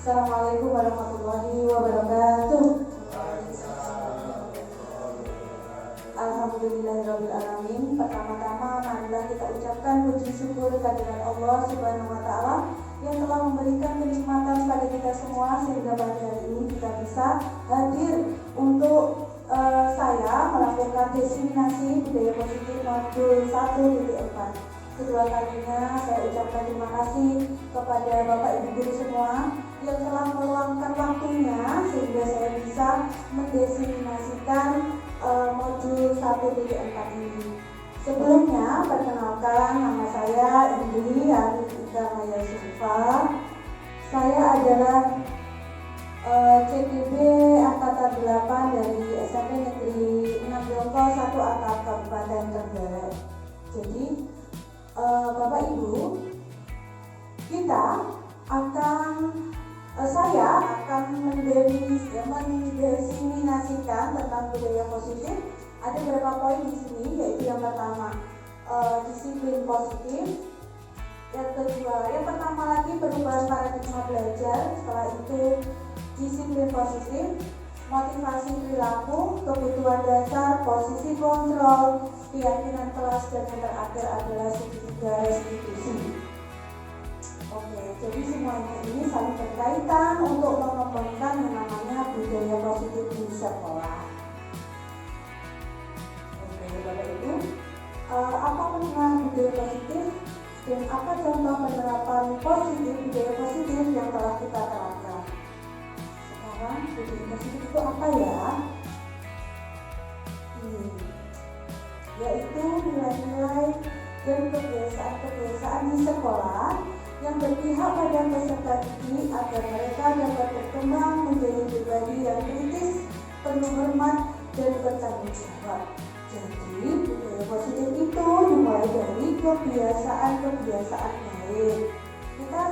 Assalamualaikum warahmatullahi wabarakatuh. Alhamdulillahirrahmanirrahim. Pertama-tama marilah kita ucapkan puji syukur kehadirat Allah Subhanahu wa Ta'ala yang telah memberikan kenikmatan pada kita semua sehingga pada hari ini kita bisa hadir untuk saya melakukan diseminasi budaya positif modul 1.4. Kedua kalinya saya ucapkan terima kasih kepada Bapak Ibu Guru semua yang telah meluangkan waktunya sehingga saya bisa mendiseminasikan modul 1.4 ini. Sebelumnya, perkenalkan, nama saya Indri Arif Ika Maya Sufa. Saya adalah CGB Angkatan 8 dari SMP Negeri 6 Jongko 1 Atap Kabupaten Trenggalek. Jadi, Bapak Ibu, saya akan mendiseminasikan tentang budaya positif. Ada beberapa poin di sini, yaitu yang pertama disiplin positif, yang kedua, yang pertama lagi perubahan paradigma belajar, setelah itu disiplin positif, motivasi perilaku, kebutuhan dasar, posisi kontrol, keyakinan kelas, dan yang terakhir adalah segitiga restitusi. Oke, jadi semuanya ini saling berkaitan untuk mengembangkan yang namanya budaya positif di sekolah. Oke, Bapak Ibu, apa makna budaya positif dan apa contoh penerapan positif budaya positif yang telah kita terapkan? Sekarang budaya positif itu apa ya? Yaitu nilai-nilai dan kebiasaan-kebiasaan di sekolah yang berpihak pada peserta didik agar mereka dapat berkembang menjadi pribadi yang kritis, penuh hormat, dan bertanggung jawab. Jadi, budaya positif itu dimulai dari kebiasaan-kebiasaan baik. Kita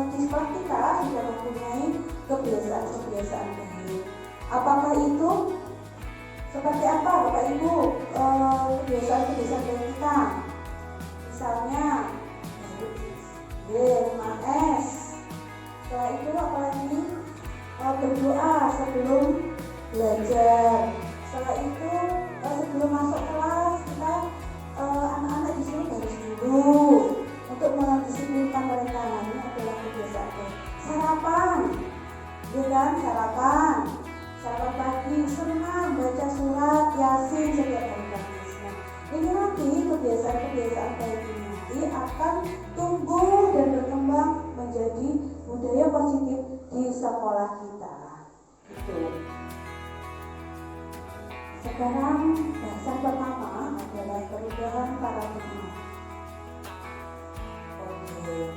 di sekolah kita sudah mempunyai kebiasaan-kebiasaan baik. Apakah itu? Seperti apa, Bapak Ibu, kebiasaan-kebiasaan baik kita? Misalnya, 5S. Setelah itu apalagi? Berdoa sebelum belajar. Setelah itu sebelum masuk kelas kita anak-anak disuruh baris dulu untuk mendisiplinkan mereka. Ini adalah kebiasaan. Sarapan, ya kan? Sarapan pagi, senang baca surat Yasin setiap hari pagi. Ini nanti kebiasaan-kebiasaan baik ini nanti akan tumbuh dan berkembang menjadi budaya positif di sekolah kita. Itu. Sekarang bahasan pertama adalah perubahan paradigma. Oke.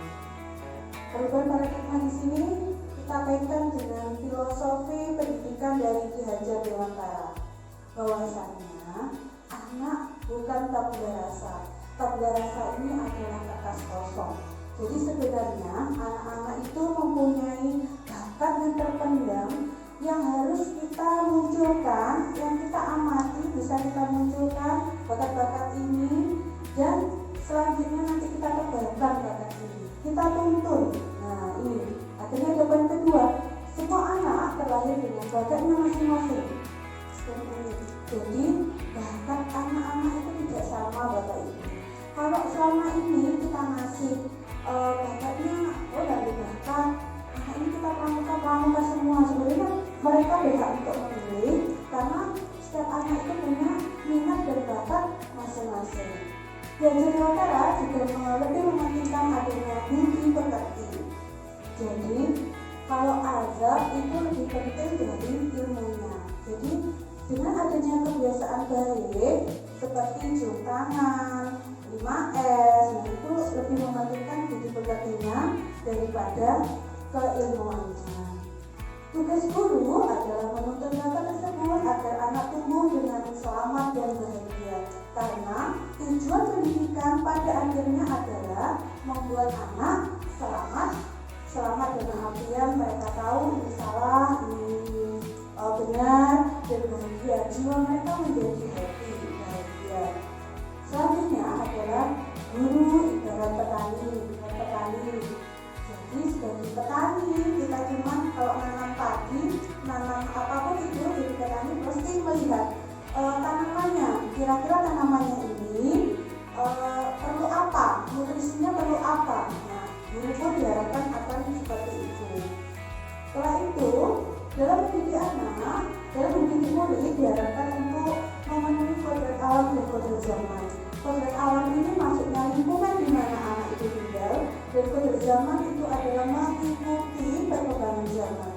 Perubahan paradigma di sini kita kaitkan dengan filosofi pendidikan dari Ki Hajar Dewantara. Bahwasanya anak bukan tabula rasa. Tabula rasa ini adalah kertas kosong. Jadi sebenarnya anak-anak itu mempunyai bakat yang terpendam yang harus kita munculkan, yang kita amati, bisa kita munculkan bakat-bakat ini, dan selanjutnya nanti kita kembangkan bakat ini, kita tuntun. Nah ini, akhirnya ada poin kedua, semua anak terlahir dengan bakatnya masing-masing. Jadi bakat anak-anak itu tidak sama, Bapak Ibu. Kalau selama ini kita ngasih bakatnya, dari bakat anak ini kita pramuka semua, sebenarnya mereka berhak untuk memilih karena setiap anak itu punya minat dan bakat masing-masing. Hajar Dewantara juga lebih mementingkan adanya budi pekerti. Jadi kalau azab itu lebih penting dari ilmunya. Jadi dengan adanya kebiasaan baik seperti cium tangan, 5S, itu lebih mementingkan budi pekertinya daripada keilmuannya. Tugas guru adalah menuntun bakat tersebut agar anak tumbuh dengan selamat dan bahagia. Karena tujuan pendidikan pada akhirnya adalah membuat anak selamat dengan artian mereka tahu ini salah, ini benar, dan bahagia. Jiwa mereka menjadi happy, bahagia. Selanjutnya adalah guru ibarat petani. Jadi sebagai petani kita kira-kira tanamannya ini perlu apa, nutrisinya perlu apa. Nah, guru pun diharapkan akan seperti itu. Setelah itu, dalam mendidik anak, dalam mendidik murid diharapkan untuk memenuhi kodrat alam dan kodrat zaman. Kodrat alam ini maksudnya lingkungan di mana anak itu tinggal, dan kodrat zaman itu adalah mengikuti perkembangan zaman.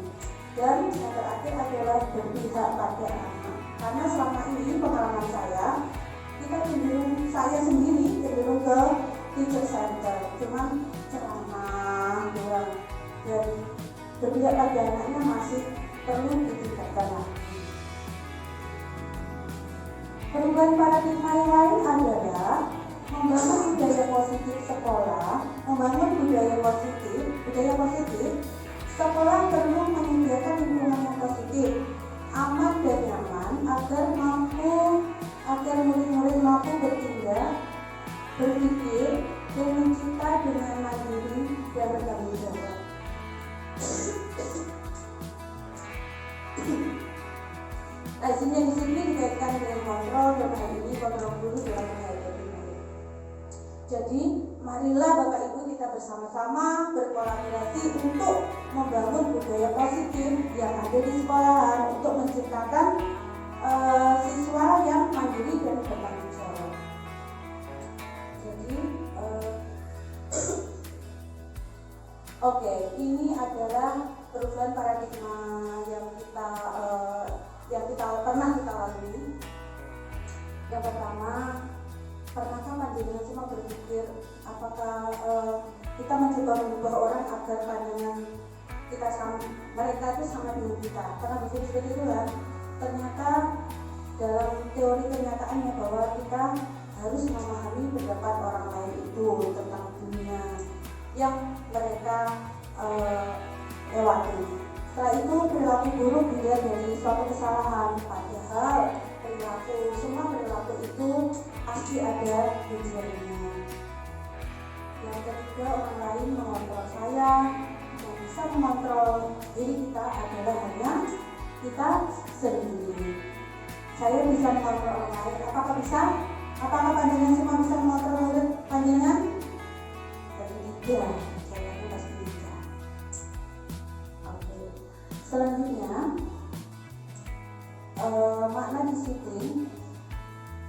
Dan yang terakhir adalah berpihak pada anak. Karena selama ini pengalaman saya saya sendiri cenderung ke teacher center, cuman ceramah doang, dan berpihak pada anaknya masih perlu ditingkatkan lagi. Perubahan paradigma yang lain adalah membangun budaya positif sekolah. Membangun budaya positif, sekolah perlu menyediakan lingkungan yang positif, aman dan nyaman agar murid-murid mampu bertindak, berpikir, dan mencipta dengan mandiri dan bertanggung jawab. Lazimnya disiplin dikaitkan dengan kontrol, dan hal ini kontrol guru dalam menghadapi murid. Jadi, marilah Bapak Ibu kita bersama-sama berkolaborasi untuk membangun budaya positif yang ada di sekolahan untuk menciptakan siswa yang mandiri dan bertanggung jawab. Jadi, ini adalah perubahan paradigma yang pernah kita lalui. Yang pertama, pernahkah panjenengan semua berpikir apakah kita mencoba mengubah orang agar pandangan kita mereka itu sama dengan kita? Pernah berpikir seperti itu kan? Ternyata dalam teori kenyataannya bahwa kita harus memahami pendapat orang lain itu tentang dunia yang mereka lewati. Setelah itu perilaku buruk dilihat dari suatu kesalahan, padahal semua perilaku itu pasti ada tujuannya. Yang ketiga, orang lain mengontrol saya. Yang bisa mengontrol diri kita adalah hanya kita sendiri. Saya bisa mengontrol orang lain. Apakah bisa? Apakah panjenengan semua bisa mengontrol murid panjenengan? Tidak. Saya pasti bisa. Oke. Selanjutnya, makna disiplin.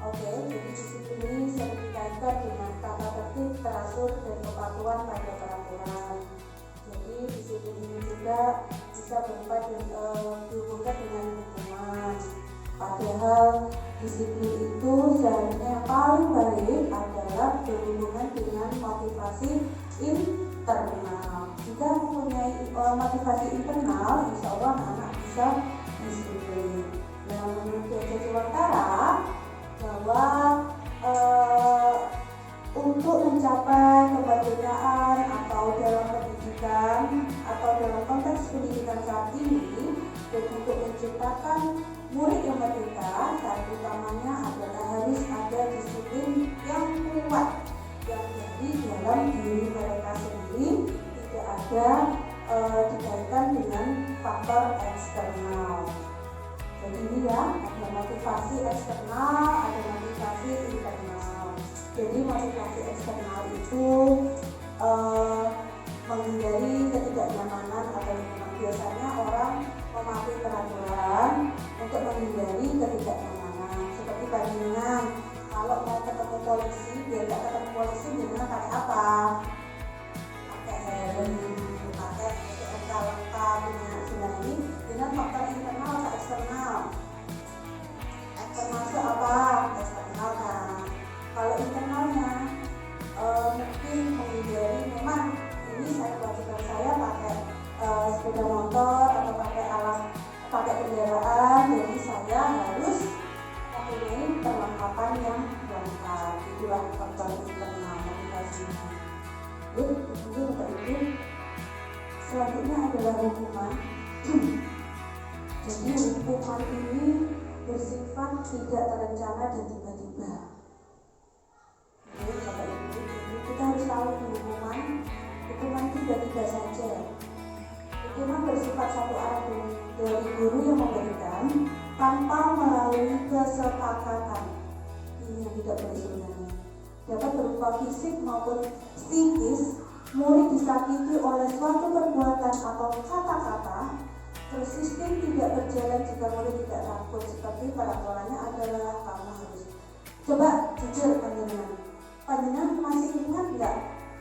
Jadi disiplin ini sering dikaitkan dengan tata tertib, teratur, dan kepatuhan pada peraturan. Jadi disiplin ini juga bisa berupa dihubungkan dengan lingkungan. Padahal disiplin itu seharusnya yang paling baik adalah berhubungan dengan motivasi internal. Jika mempunyai motivasi internal, insya Allah anak bisa disiplin. Nah, menurut Kiai Jiwantara bahwa untuk mencapai kemerdekaan atau dalam pendidikan atau dalam konteks pendidikan saat ini, dan untuk menciptakan murid yang merdeka, saat utamanya adalah harus ada disiplin yang kuat yang jadi dalam diri mereka sendiri, tidak ada dikaitkan dengan faktor eksternal. Jadi ini ya, ada motivasi eksternal, ada motivasi internal. Jadi motivasi eksternal itu menghindari ketidaknyamanan atau lingkungan. Biasanya orang mematuhi peraturan untuk menghindari ketidaknyamanan. Seperti panjenengan, kalau mau ketemu polisi, biar tidak ketemu polisi, biasanya pakai apa? Pakai helm, pakai STNK lengkap. Sudah ini dengan faktor internal atau eksternal. Termasuk apa? Eksternal kan. Kalau internalnya mungkin menghindari, memang ini kewajiban saya pakai sepeda motor atau pakai kendaraan, jadi saya harus mempunyai perlengkapan yang lengkap. Itulah faktor internal motivasinya. Kemudian itu selanjutnya adalah hukuman. Jadi hukuman ini bersifat tidak terencana dan tiba-tiba. Jadi Bapak Ibu, kita harus tahu hukuman itu tiba-tiba saja. Hukuman bersifat satu arah dari guru yang memberikan tanpa melalui kesepakatan. berupa fisik maupun psikis, murid disakiti oleh suatu perbuatan atau kata-kata, terus sistem tidak berjalan jika murid tidak takut. Seperti peraturannya adalah kamu harus. Coba jujur panjenengan masih ingat nggak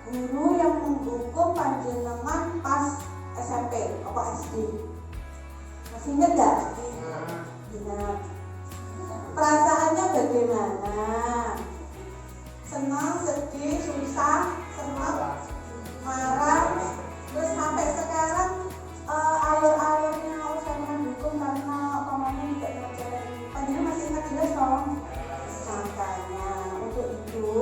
guru yang menghukum panjenengan pas SMP atau SD? Masih ingat nggak? Ingat. Perasaannya bagaimana? Senang, sedih, susah, senang, marah, terus sampai sekarang alur-alurnya saya mendukung karena otomatis tidak mengajarkan. Panjenengan masih ingat jelas dong? Makanya untuk itu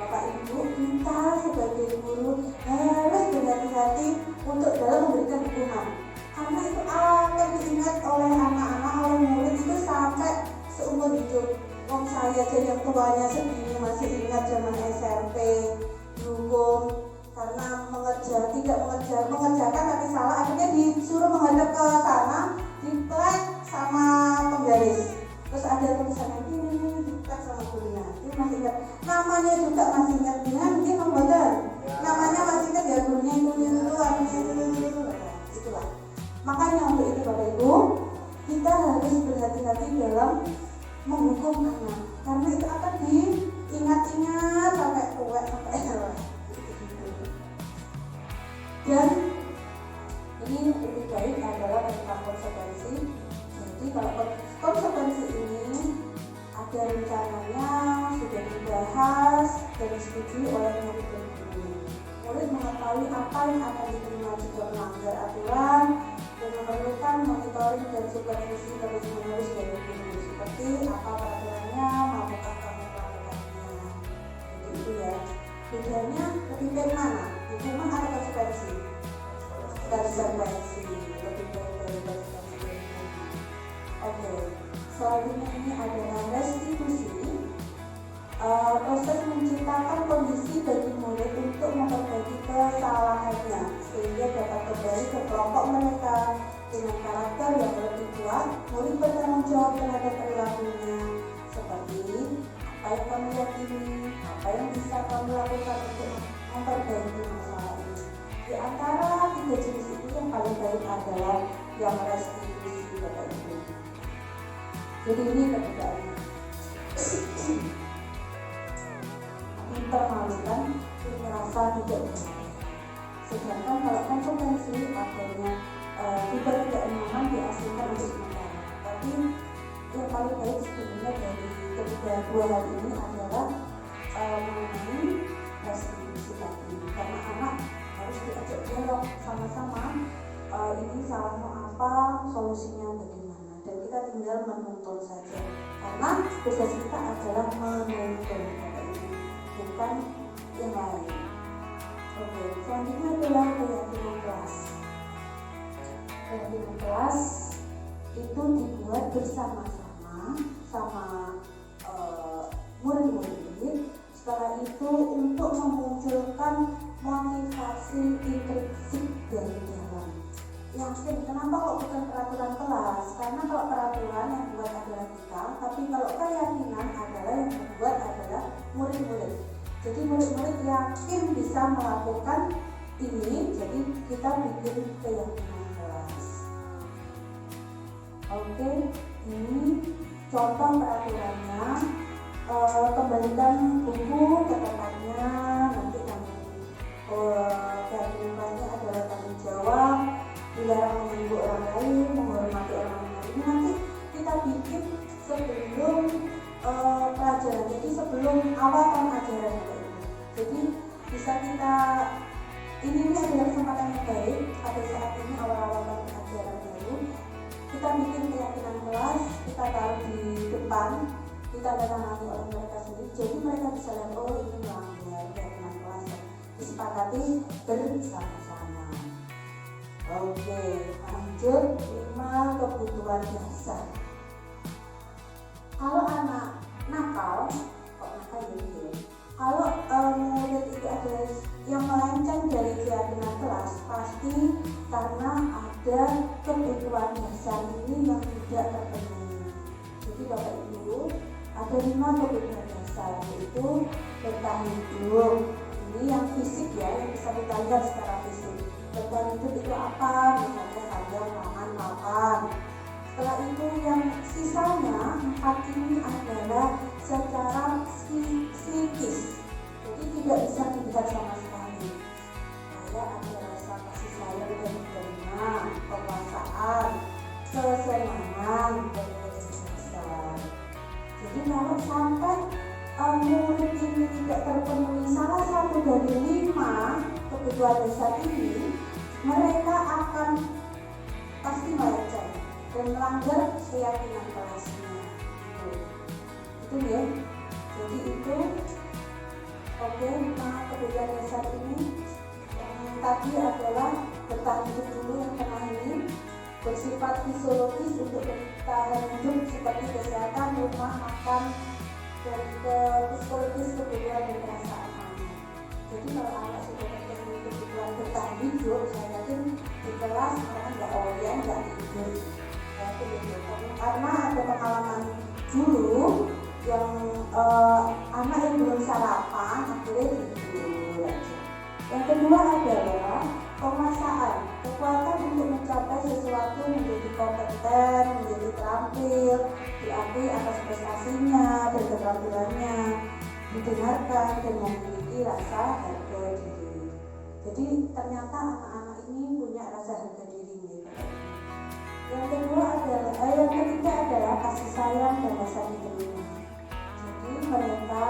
Bapak Ibu, kita sebagai guru harus berhati-hati untuk dalam memberikan hukuman, karena itu akan diingat oleh anak-anak, oleh murid itu sampai seumur hidup. Wong saya aja yang tuanya segini masih ingat zaman SMP dihukum karena mengerjakan tapi salah, akhirnya disuruh menghadap ke sana, diplek sama penggaris, terus ada tulisan ini diplek sama gurunya. Itu masih ingat, namanya juga masih ingat dengan dia membaca, namanya masih ingat ya, gurunya itu itulah. Makanya untuk itu Bapak Ibu, kita harus berhati-hati dalam menghukum anak, karena itu akan diingat-ingat sampai tua, sampai dan ini lebih baik adalah tentang konsekuensi. Jadi kalau konsekuensi ini ada rencananya, sudah dibahas dan disetujui oleh murid dan guru. Murid mengetahui apa yang akan diterima jika melanggar aturan dan memerlukan monitoring dan supervisi terus-menerus dari guru, seperti apa peraturannya, maupun kamu melakukannya. Jadi itu ya. Bedanya lebih baik mana? Hukuman atau konsekuensi? Konsekuensi lebih baik dari konsekuensi. Oke, selanjutnya ini adalah restitusi. Proses menciptakan kondisi bagi murid untuk memperbaiki kesalahannya sehingga dapat kembali ke kelompok mereka dengan karakter yang lebih kuat. Murid bertanggung jawab terhadap perilakunya, seperti apa yang kamu yakini, apa yang bisa kamu lakukan untuk memperbaiki masalah ini. Di antara tiga jenis itu yang paling baik adalah yang restitusi, Bapak Ibu. Jadi ini perbedaannya. Mempermalukan, merasa tidak benar. Sedangkan kalau konsekuensi adanya juga tidak nyaman diasingkan untuk sementara. Tapi yang paling baik sebenarnya dari ketiga dua hal ini adalah mengenai restitusi tadi, karena anak harus diajak dialog sama-sama, ini salahmu apa, solusinya bagaimana, dan kita tinggal menuntun saja, karena tugas kita adalah menuntun, bukan yang lain. Oke, selanjutnya adalah keyakinan kelas. Keyakinan kelas itu dibuat bersama-sama sama murid-murid. Setelah itu untuk memunculkan motivasi intrinsik dari dalam. Yakin, kenapa kok bukan peraturan kelas? Karena kalau peraturan yang buat adalah kita, tapi kalau keyakinan adalah yang membuat adalah murid-murid. Jadi murid-murid yakin bisa melakukan ini, jadi kita bikin keyakinan kelas. Oke, ini contoh peraturannya. Kembalikan buku ke tempatnya, nanti kami keyakinannya adalah tanggung jawab, dilarang mengganggu orang lain, menghormati orang lain. Nanti kita bikin sebelum pelajaran, jadi sebelum awal tahun ajaran. Jadi bisa kita, ini adalah kesempatan yang baik pada saat ini awal-awal tahun ajaran baru. Kita bikin keyakinan kelas, kita taruh di depan, kita tangani oleh mereka sendiri, jadi mereka bisa lihat, oh ini melanggar keyakinan kelas, disepakati bersama-sama. Oke, lanjut 5 kebutuhan dasar. Kalau anak nakal, kok nakal gitu ya? Kalau murid itu ada yang melenceng dari keyakinan kelas, pasti karena ada kebutuhan dasar ini yang tidak terpenuhi. Jadi Bapak Ibu, ada 5 kebutuhan dasar, yaitu bertahan hidup. Ini yang fisik ya, yang bisa kita lihat secara fisik. Bertahan hidup itu apa? Misalnya sandang, pangan, makan. Setelah itu yang sisanya 4 ini adalah secara psikis, jadi tidak bisa dilihat sama sekali. Kayak ada rasa kasih sayang dan diterima, penguasaan, kesenangan, dan kesuksesan. Jadi kalau sampai murid ini tidak terpenuhi salah satu dari 5 kebutuhan dasar ini, mereka akan pasti melenceng dan melanggar keyakinan kelasnya. Itu ya. Jadi itu oke, 5 kebutuhan dasar ini yang tadi adalah bertahan hidup dulu, yang tengah ini bersifat fisiologis untuk bertahan hidup seperti kesehatan, rumah, makan, dan psikologis, kebutuhan dan perasaan anak. Jadi kalau anak sudah terpenuhi kebutuhan bertahan hidup, saya yakin di kelas mereka nggak orient, nggak tidur. Karena ada pengalaman dulu yang anak yang belum sarapan akhirnya tidur aja. Yang kedua adalah penguasaan, kekuatan untuk mencapai sesuatu, menjadi kompeten, menjadi terampil, diakui atas prestasinya dan keterampilannya, didengarkan dan memiliki rasa harga diri. Jadi ternyata anak-anak ini punya rasa harga diri gitu. Yang ketiga adalah kasih sayang dan rasa diterima. Jadi mereka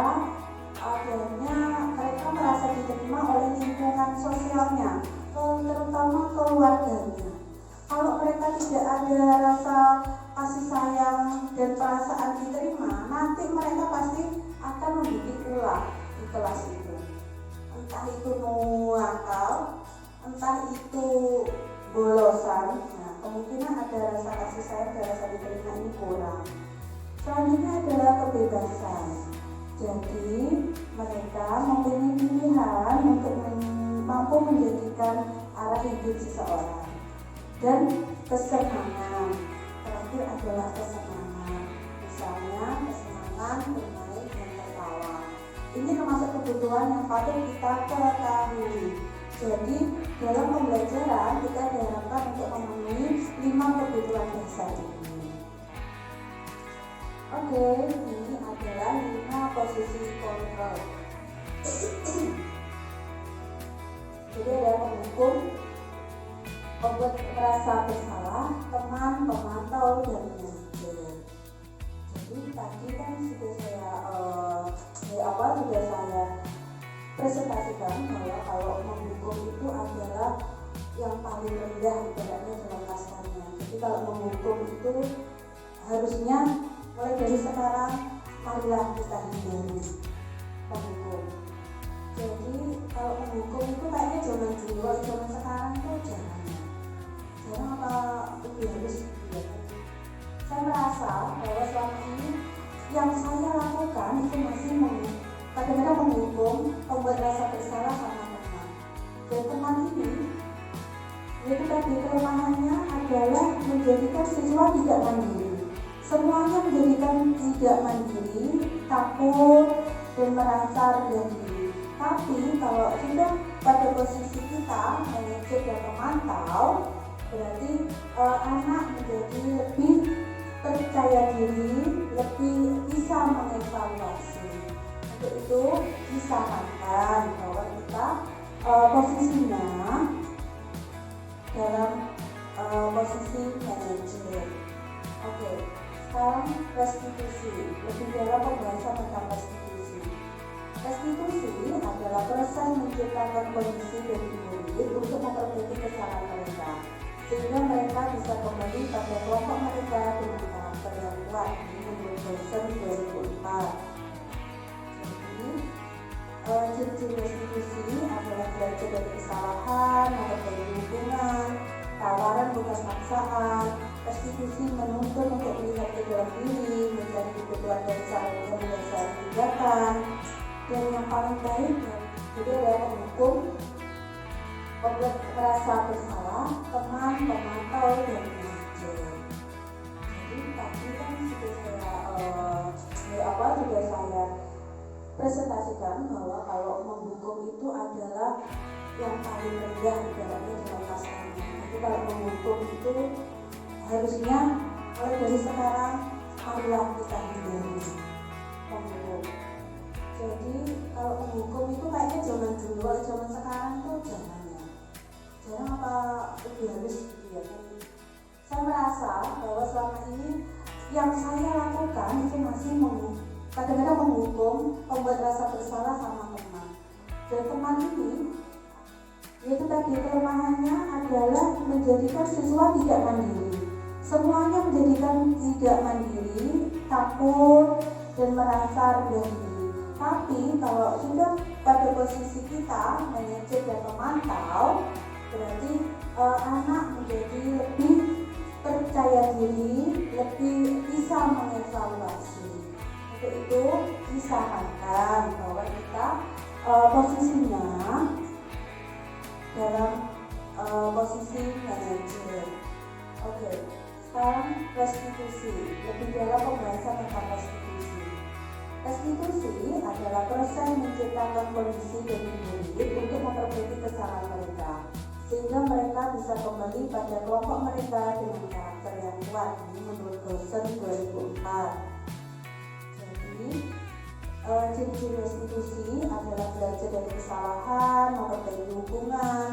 merasa diterima oleh lingkungan sosialnya, terutama keluarganya. Kalau mereka tidak ada rasa kasih sayang dan perasaan diterima, nanti mereka pasti akan membuat ulah di kelas itu. Entah itu nakal, entah itu bolosan. Nah, kemungkinan ada rasa kasih sayang dan rasa diterima ini kurang. Selanjutnya adalah kebebasan. Jadi mereka mempunyai pilihan untuk mampu menjadikan arah hidup seseorang. Dan kesenangan, terakhir adalah kesenangan. Misalnya kesenangan bermain dan tertawa. Ini termasuk kebutuhan yang patut kita ketahui. Jadi dalam pembelajaran kita diharapkan untuk memenuhi 5 kebutuhan dasar ini. Oke, ini adalah 5 posisi kontrol. Jadi ada penghukum, pembuat merasa bersalah, teman, pemantau, dan pengajar. Jadi tadi kan sudah saya presentasikan bahwa kalau menghukum itu adalah yang paling rendah ibaratnya dalam kastanya. Jadi kalau menghukum itu harusnya mulai dari sekarang marilah kita hindari menghukum. Jadi kalau menghukum itu kayaknya zaman dulu, zaman sekarang itu jarang apa lebih harus ya. Saya merasa bahwa selama ini yang saya lakukan itu masih kadang-kadang menghukum, membuat rasa bersalah sama teman. Dan teman ini yaitu tadi kelemahannya adalah menjadikan siswa tidak mandiri. Semuanya menjadikan tidak mandiri, takut dan merasa rendah diri. Tapi kalau sudah pada posisi kita manajer dan pemantau, berarti anak menjadi lebih percaya diri, lebih bisa mengevaluasi. Untuk itu disarankan bahwa kita posisinya dalam posisi manajer. Oke, sekarang restitusi, lebih dalam pembahasan tentang restitusi. Restitusi adalah proses menciptakan kondisi bagi murid untuk memperbaiki kesalahan mereka, sehingga mereka bisa kembali pada kelompok mereka dengan karakter yang kuat. Ini menurut dosen 2004. Ciri-ciri restitusi adalah belajar dari kesalahan, memperbaiki hubungan, tawaran bukan paksaan. Restitusi menuntut untuk melihat ke dalam diri, mencari kebutuhan dari saling mendasari tindakan, dan yang paling baik juga adalah menghukum, membuat merasa bersalah, teman, pemantau, dan manajer. Jadi tadi kan sudah saya juga saya presentasikan bahwa kalau menghukum itu adalah yang paling rendah ibaratnya dalam kasarnya. Jadi kalau menghukum itu harusnya mulai dari sekarang marilah kita hindari menghukum. Jadi kalau menghukum itu kayaknya zaman dulu, kalau zaman sekarang itu zamannya jarang apa lebih halus gitu ya. Saya merasa bahwa selama ini yang saya lakukan itu masih kadang-kadang menghukum, membuat rasa bersalah sama teman. Dan teman ini, yaitu tadi kelemahannya adalah menjadikan siswa tidak mandiri. Semuanya menjadikan tidak mandiri, takut, dan merasa rendah diri. Tapi kalau sudah pada posisi kita manajer dan memantau, berarti anak menjadi lebih percaya diri, lebih bisa mengevaluasi. Untuk itu disarankan bahwa kita posisinya dalam posisi manajer. Oke, sekarang restitusi, lebih dalam pembahasan tentang restitusi. Restitusi adalah proses menciptakan kondisi bagi murid untuk memperbaiki kesalahan mereka, sehingga mereka bisa kembali pada kelompok mereka dengan karakter yang kuat. Ini menurut Gosen 2004. Ciri-ciri restitusi adalah belajar dari kesalahan, memperbaiki hubungan,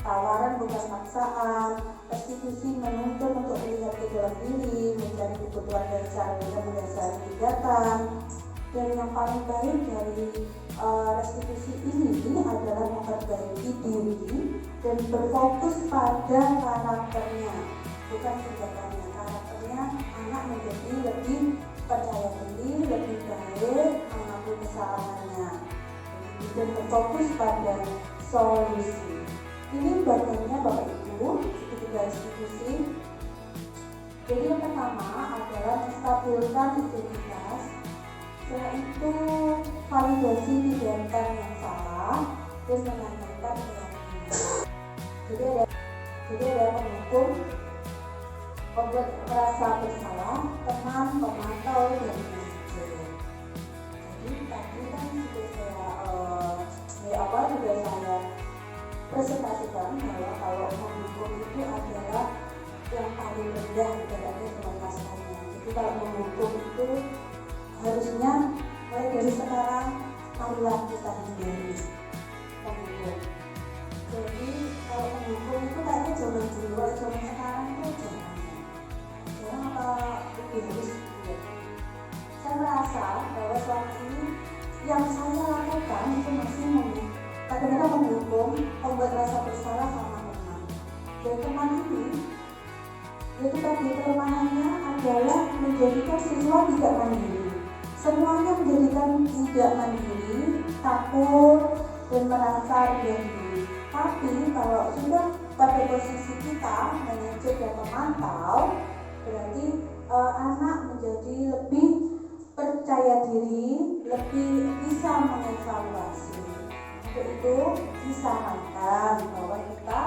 tawaran bukan paksaan. Restitusi menuntut untuk melihat ke dalam diri, mencari kebutuhan dan cara mendasari kegiatan. Dan yang paling baik dari restitusi ini adalah memperbaiki diri dan berfokus pada karakternya, bukan tindakannya. Karakternya anak menjadi lebih percaya diri, lebih baik, mengakui kesalahannya, dan berfokus pada solusi. Ini bagiannya Bapak Ibu, segitiga restitusi. Jadi yang pertama adalah menstabilkan identitas. Setelah itu validasi tindakan yang salah dan menanyakan keyakinan. Jadi ada menghukum, membuat merasa bersalah, teman, pemantau, dan manajer. Jadi tadi kan juga saya presentasikan bahwa kalau menghukum itu adalah yang paling rendah ibaratnya dalam kasarnya. Jadi kalau menghukum itu harusnya mulai dari sekarang marilah kita hindari menghukum. Jadi kalau menghukum itu kayaknya zaman dulu, kalau zaman sekarang itu jarang apa lebih halus gitu ya. Saya merasa bahwa selama ini yang saya lakukan itu masih kadang-kadang menghukum, membuat rasa bersalah sama teman. Dan teman ini, yaitu tadi kelemahannya adalah menjadikan siswa tidak mandiri. Semuanya menjadikan tidak mandiri, takut, dan merasa rendah diri. Tapi kalau sudah pada posisi kita manajer dan memantau, berarti anak menjadi lebih percaya diri, lebih bisa mengevaluasi. Untuk itu disarankan bahwa kita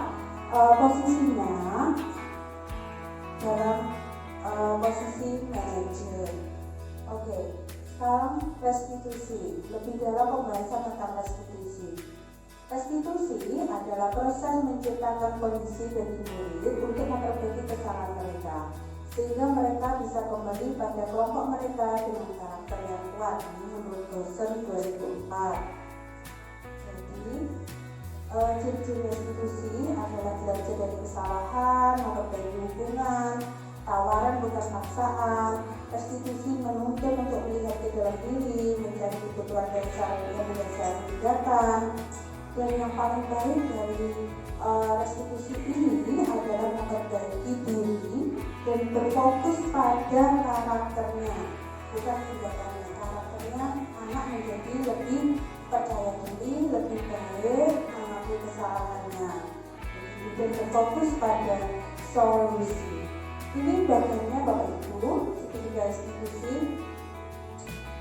posisinya dalam posisi manajer. Oke, sekarang restitusi, lebih dalam pembahasan tentang restitusi. Restitusi adalah proses menciptakan kondisi bagi murid untuk memperbaiki kesalahan mereka, sehingga mereka bisa kembali pada kelompok mereka dengan karakter yang kuat. Ini menurut Gosen 2004. Jadi ciri-ciri restitusi adalah belajar dari kesalahan, memperbaiki hubungan, tawaran bukan paksaan. Restitusi menuntut untuk melihat ke dalam diri, mencari kebutuhan dan cara mendasari kegiatan. Dan yang paling baik dari restitusi ini adalah memperbaiki diri dan berfokus pada karakternya, bukan tindakannya. Karakternya anak menjadi lebih percaya diri, lebih baik, mengakui kesalahannya, dan berfokus pada solusi. Ini bagiannya Bapak Ibu, segitiga restitusi.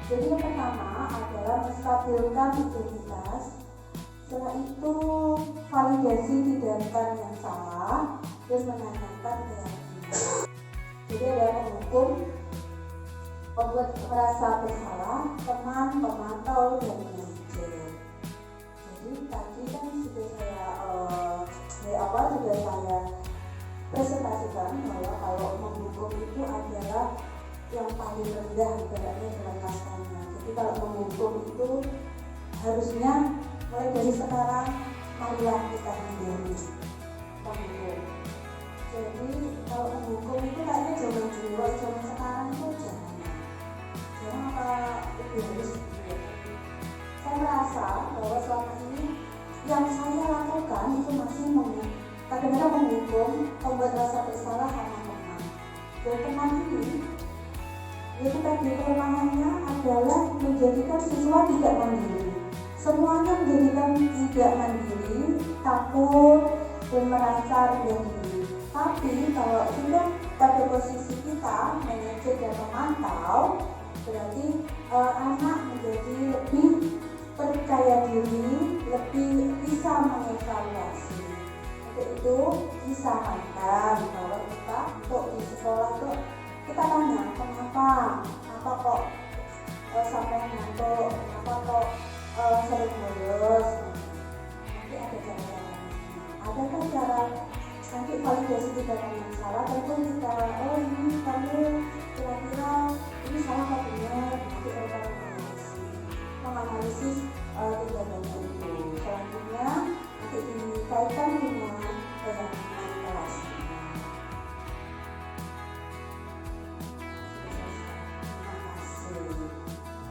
Jadi yang pertama adalah menstabilkan identitas. Setelah itu validasi tindakan yang salah dan menanyakan keyakinan. Jadi ada menghukum, membuat merasa bersalah teman, pemantau, dan manajer. Jadi tadi kan sudah saya presentasikan bahwa kalau menghukum itu adalah yang paling rendah ibaratnya dalam kastanya. Jadi kalau menghukum itu harusnya mulai dari sekarang marilah kita hindari menghukum. Jadi kalau menghukum itu kayaknya zaman dulu, zaman sekarang itu jangan apa lebih halus gitu ya. Saya merasa bahwa selama ini yang saya lakukan itu masih kadang-kadang menghukum, membuat rasa bersalah sama teman. Dan teman ini yaitu tadi kelemahannya adalah menjadikan siswa tidak mandiri. Semuanya menjadikan tidak mandiri, takut, dan merasa rendah diri. Tapi kalau sudah pada posisi kita, manajer dan memantau, berarti anak menjadi lebih percaya diri, lebih bisa mengevaluasi. Untuk itu disarankan bahwa kita untuk di sekolah tuh kita tanya kenapa kok sampai ngantuk, kenapa kok sering bolos. Nanti ada cara-caranya. Ada kan cara nanti validasi tidak yang salah, tentu kita ini kamu kira-kira ini salah apa benar, nanti mereka menganalisis tidak banyak itu. Selanjutnya nanti dikaitkan dengan keyakinan kelas. Terima kasih.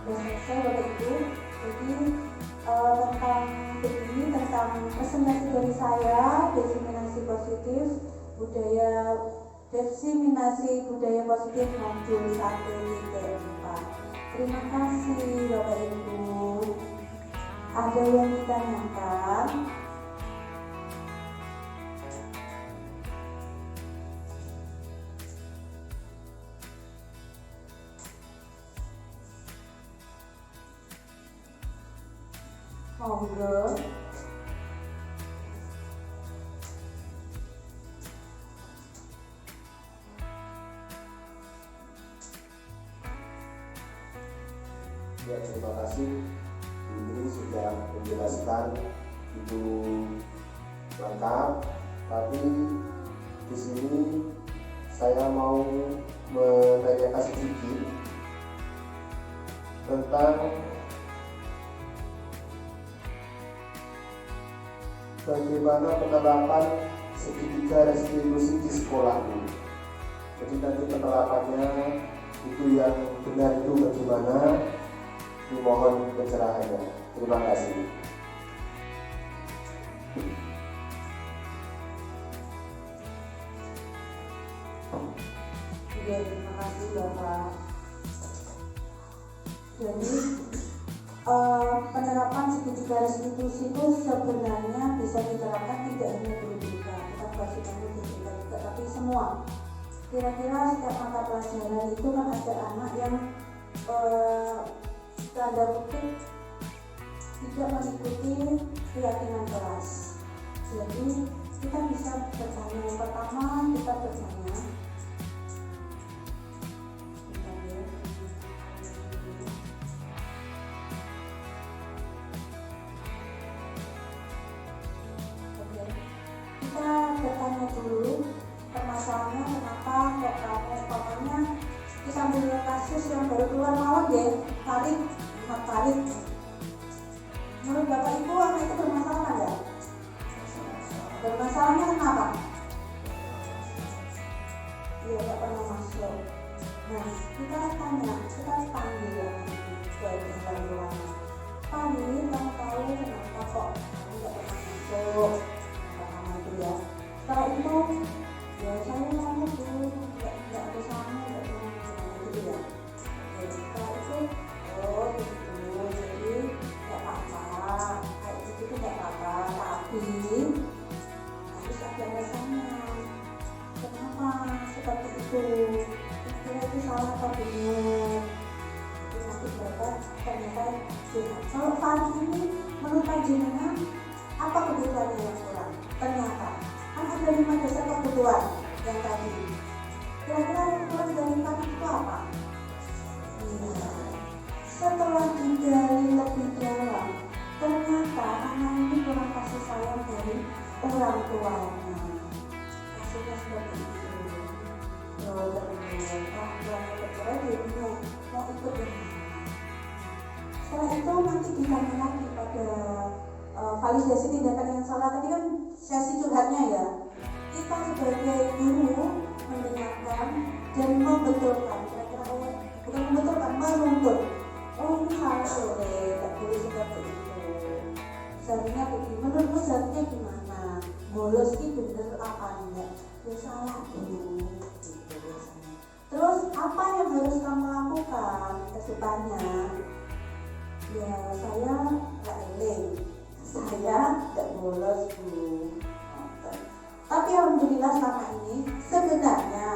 Sudah selesai oleh itu. Jadi tentang begini, tentang presentasi dari saya, diseminasi positif budaya positif modul 1-4. Terima kasih Bapak Ibu. Ada yang ditanyakan? Monggo. Ya, terima kasih Ibu sudah menjelaskan itu lengkap. Tapi di sini saya mau menanyakan sedikit tentang bagaimana penerapan segitiga restitusi di sekolah ini. Jadi nanti penerapannya itu yang benar itu bagaimana? Dimohon pencerahannya. Terima kasih. Ya, terima kasih Bapak. Jadi penerapan segitiga restitusi itu sebenarnya bisa diterapkan tidak hanya guru BK, kita pastikan guru BK juga, tapi semua. Kira-kira setiap mata pelajaran itu kan ada anak yang tanda kutip tidak mengikuti keyakinan kelas. Jadi kita bisa bertanya, yang pertama kita bertanya dulu permasalahannya, kenapa kok kamu pokoknya kita ambil kasus yang baru keluar malam ya, tarik. Menurut Bapak Ibu anak itu bermasalah nggak? Bermasalahnya kenapa? Iya, nggak pernah masuk. Nah, kita tanya, kita panggil anak itu sebagai pengetahuan. Pak, ini kamu tahu kenapa kok kamu nggak pernah masuk? Pertama itu ya. Setelah itu, ya saya ngomong dulu, nggak ada sama, nggak pernah gitu ya. Jadi setelah itu, oh gitu, jadi nggak apa-apa, kayak gitu tuh nggak apa-apa, tapi harus ada alasannya. Kenapa seperti itu? Kira itu salah atau benar? Jadi nanti Bapak ternyata lihat. Kalau kali ini menurut panjenengan apa kebutuhannya yang kurang? Ternyata kan ada 5 dasar kebutuhan yang tadi. Kira-kira yang kurang dari 4 itu apa? Setelah digali lebih dalam, ternyata anak ini kurang kasih sayang dari orang tuanya. Hasilnya seperti itu. Orang tuanya bercerai, dia bingung mau ikut dengan mana. Setelah itu nanti ditanya lagi pada validasi tindakan yang salah. Tadi kan sesi curhatnya ya. Kita sebagai guru mendengarkan dan membetulkan. Kira-kira bukan membetulkan, menuntut. Oh ini salah loh, tak boleh seperti itu. Seharusnya begini, menurutmu seharusnya gimana? Bolos ini bener apa enggak? Ya salah dulu gitu biasanya. Terus apa yang harus kamu lakukan ke depannya? Ya saya nggak eling, saya nggak bolos Bu. Tapi alhamdulillah selama ini sebenarnya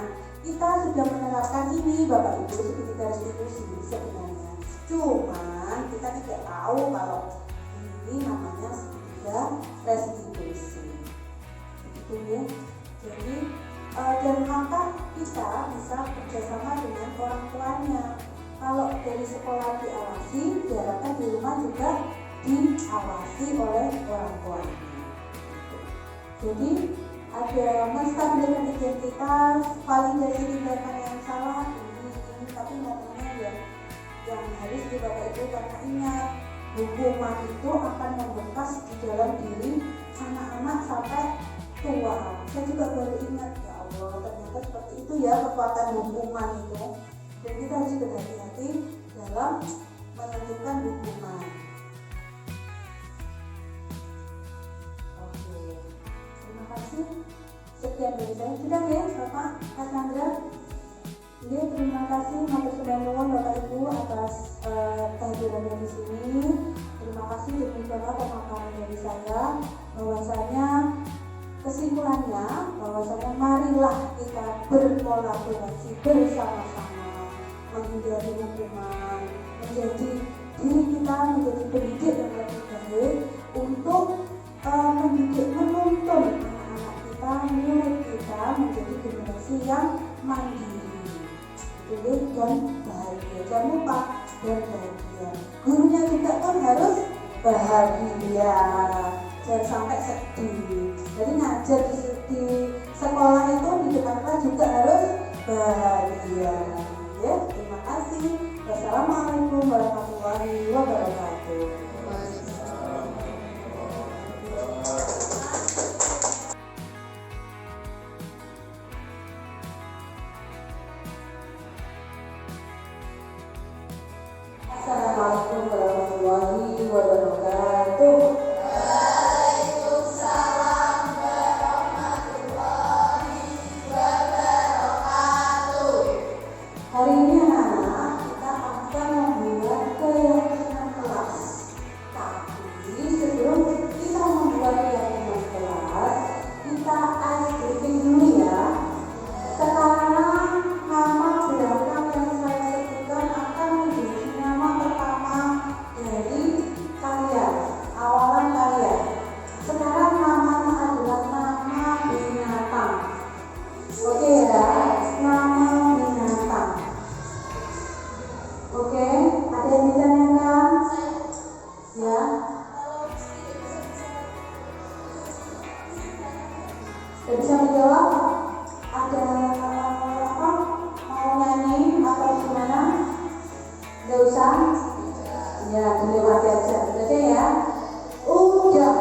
kita sudah menerapkan ini Bapak Ibu segitiga restitusi sebenarnya. Cuman kita tidak tahu kalau ini namanya segitiga restitusi. Begitu ya. Jadi dan maka kita bisa bekerjasama dengan orang tuanya. Kalau dari sekolah diawasi, diharapkan di rumah juga diawasi oleh orang tuanya. Jadi ada menstabilkan identitas, validasi tindakan yang salah ini, tapi namanya yang harus Bapak Ibu karena ingat hukuman itu akan membekas di dalam diri anak-anak sampai tua. Saya juga baru ingat, ya Allah, ternyata seperti itu ya kekuatan hukuman itu. Dan kita harus berhati-hati dalam menentukan hukuman. Oke, terima kasih. Sekian dari saya. Sudah ya Bapak Cassandra. Jadi terima kasih matur nuwun Bapak Ibu atas kehadirannya di sini. Terima kasih demikianlah pemaparan dari saya. Bahwasanya kesimpulannya, bahwasanya marilah kita berkolaborasi bersama-sama menghindari hukuman, menjadi diri kita menjadi pendidik yang lebih baik untuk mendidik, menuntun anak-anak kita, murid kita menjadi generasi yang mandiri, betul dan bahagia. Jangan lupa dan bahagia. Gurunya juga pun harus bahagia, jangan sampai sedih. Jadi ngajar di sekolah itu di depan kelas juga harus bahagia. Ya, terima kasih. Wassalamualaikum warahmatullahi wabarakatuh. Assalamualaikum warahmatullahi wabarakatuh. Hari ini anak-anak kita akan membuat keyakinan kelas. Tapi sebelum kita membuat keyakinan kelas, kita ice breaking dulu ya. Sekarang nama belakang yang saya sebutkan akan menjadi nama pertama dari kalian, awalan kalian. Sekarang namanya adalah nama binatang. Oke ya, nama binatang. Oke, ada yang bisa nyatakan? Ya. Sudah bisa menjawab? Ada apa? Mau nyanyi atau gimana? Nggak usah? Ya, dilewati aja. Oke ya. Udah.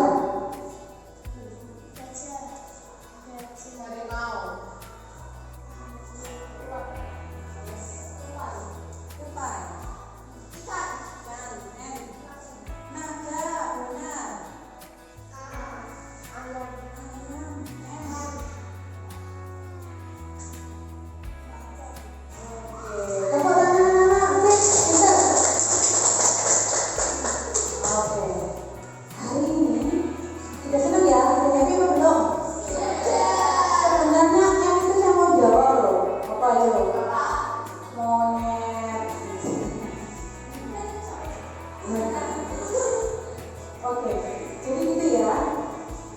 Oke, jadi gitu ya.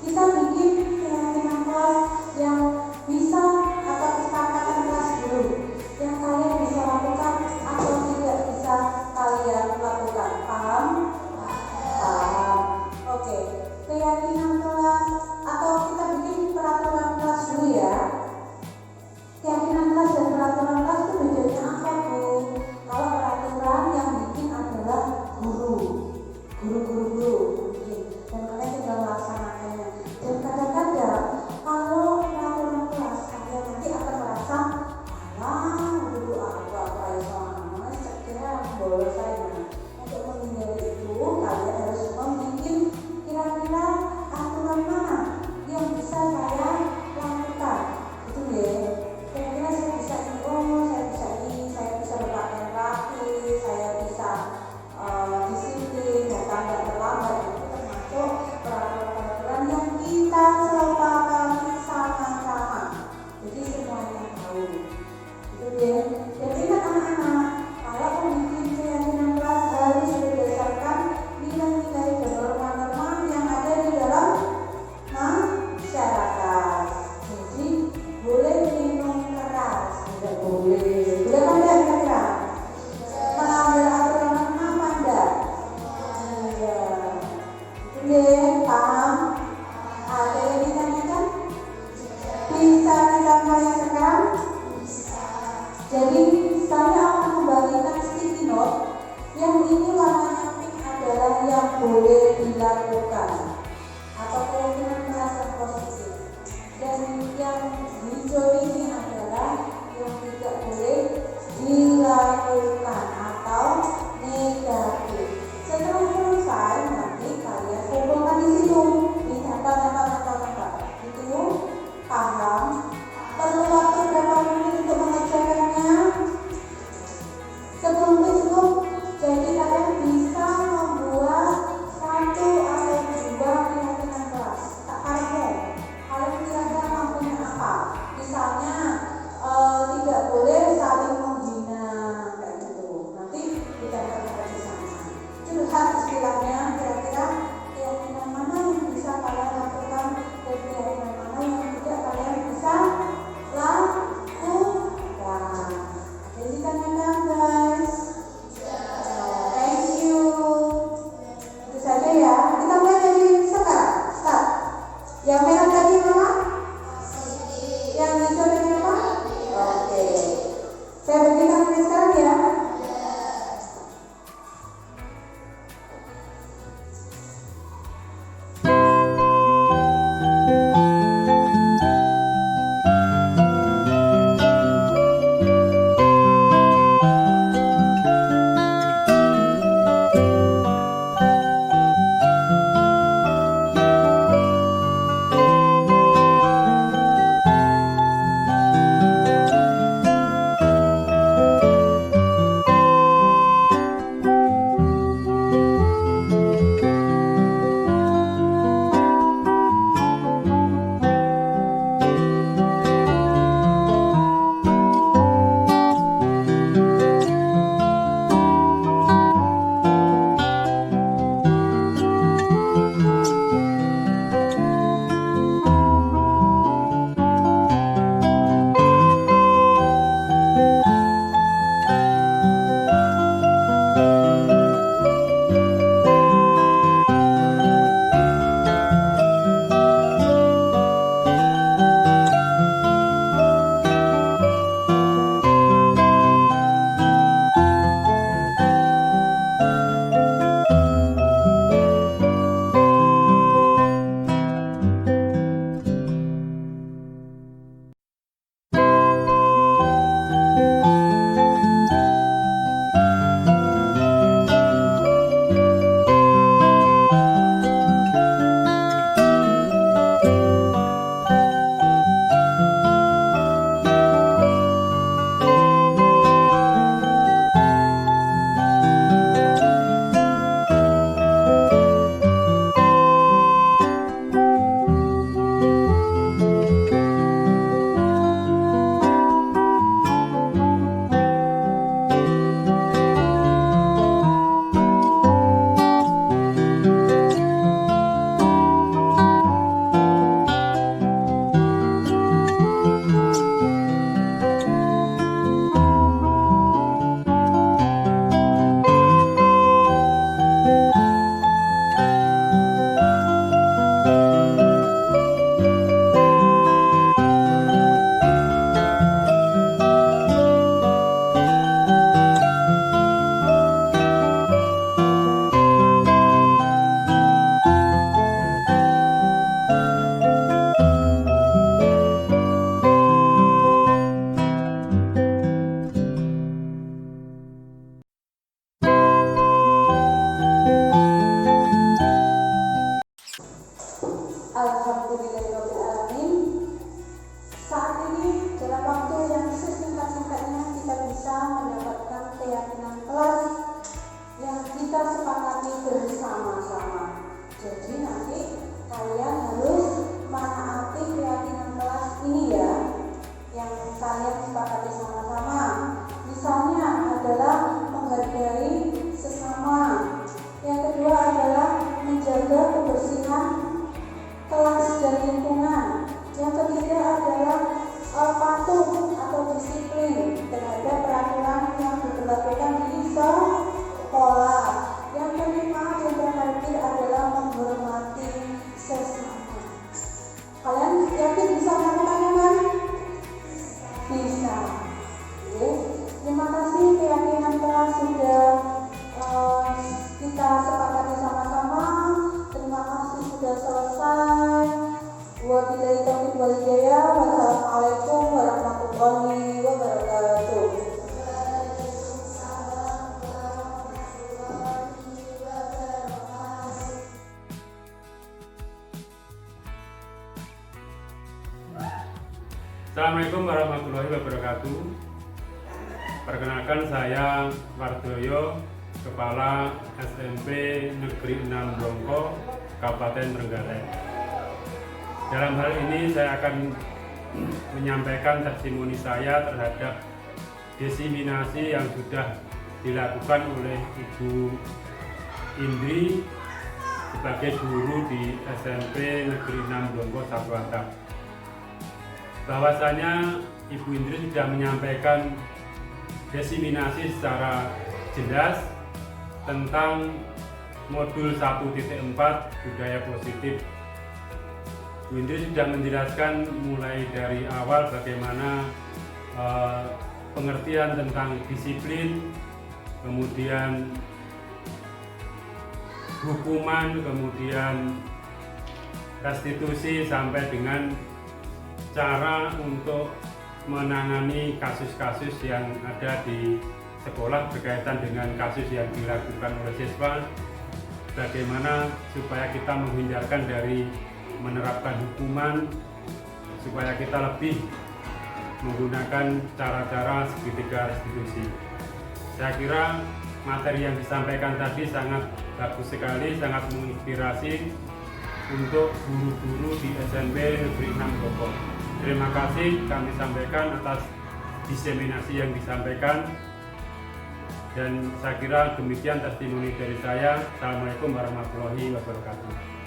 Kita bikin keyakinan kelas yang bisa atau kesepakatan kelas dulu, yang kalian bisa lakukan atau tidak bisa guru-guru mungkin, dan kalian tinggal melaksanakannya. Dan kadang-kadang kalau peraturan kelas kalian nanti akan merasa dulu apa ya sama sekira bolos saya. Untuk menghindari itu kalian harus membuat kira-kira aturan mana yang bisa saya lakukan, gitu ya. Kira-kira saya bisa ini, saya bisa berpakaian rapi, saya bisa disiplin, datang dan terlambat. Itu termasuk peraturan-peraturan yang kita sepakati sama-sama. Jadi semuanya tahu. Gitu ya. Dan ingat anak-anak, kalau membuat keyakinan kelas harus berdasarkan nilai-nilai dan norma-norma yang ada di dalam masyarakat. Jadi boleh minum keras, tidak boleh. Boleh kan tidak kira-kira? Melanggar aturan apa enggak? Iya. Itu ya, paham? Ada yang ditanyakan? Bisa ditanyakan sekarang? Jadi saya akan membagikan sticky note yang ini warnanya pink adalah yang boleh dilakukan atau kemungkinan merasa positif, dan yang hijau ini adalah yang tidak boleh dilakukan atau negatif. Setelah selesai nanti kalian kumpulkan di situ, ditempel. Itu paham? Perlu waktu berapa menit untuk mengerjakannya? 10 menit cukup. Jadi kalian bisa membuat 1 atau 2 Assalamualaikum warahmatullahi wabarakatuh. Perkenalkan, saya Wardoyo, Kepala SMP Negeri 6 Blongko, Kabupaten Trenggalek. Dalam hal ini saya akan menyampaikan testimoni saya terhadap diseminasi yang sudah dilakukan oleh Ibu Indri sebagai guru di SMP Negeri 6 Blongko Satu Atap. Bahwasanya Ibu Indri sudah menyampaikan diseminasi secara jelas tentang modul 1.4 budaya positif. Bu Indri sudah menjelaskan mulai dari awal bagaimana pengertian tentang disiplin, kemudian hukuman, kemudian restitusi, sampai dengan cara untuk menangani kasus-kasus yang ada di sekolah berkaitan dengan kasus yang dilakukan oleh siswa, bagaimana supaya kita menghindarkan dari menerapkan hukuman, supaya kita lebih menggunakan cara-cara segitiga restitusi. Saya kira materi yang disampaikan tadi sangat bagus sekali, sangat menginspirasi untuk guru-guru di SMP Negeri 6 Blongko. Terima kasih kami sampaikan atas diseminasi yang disampaikan, dan saya kira demikian testimoni dari saya. Assalamualaikum warahmatullahi wabarakatuh.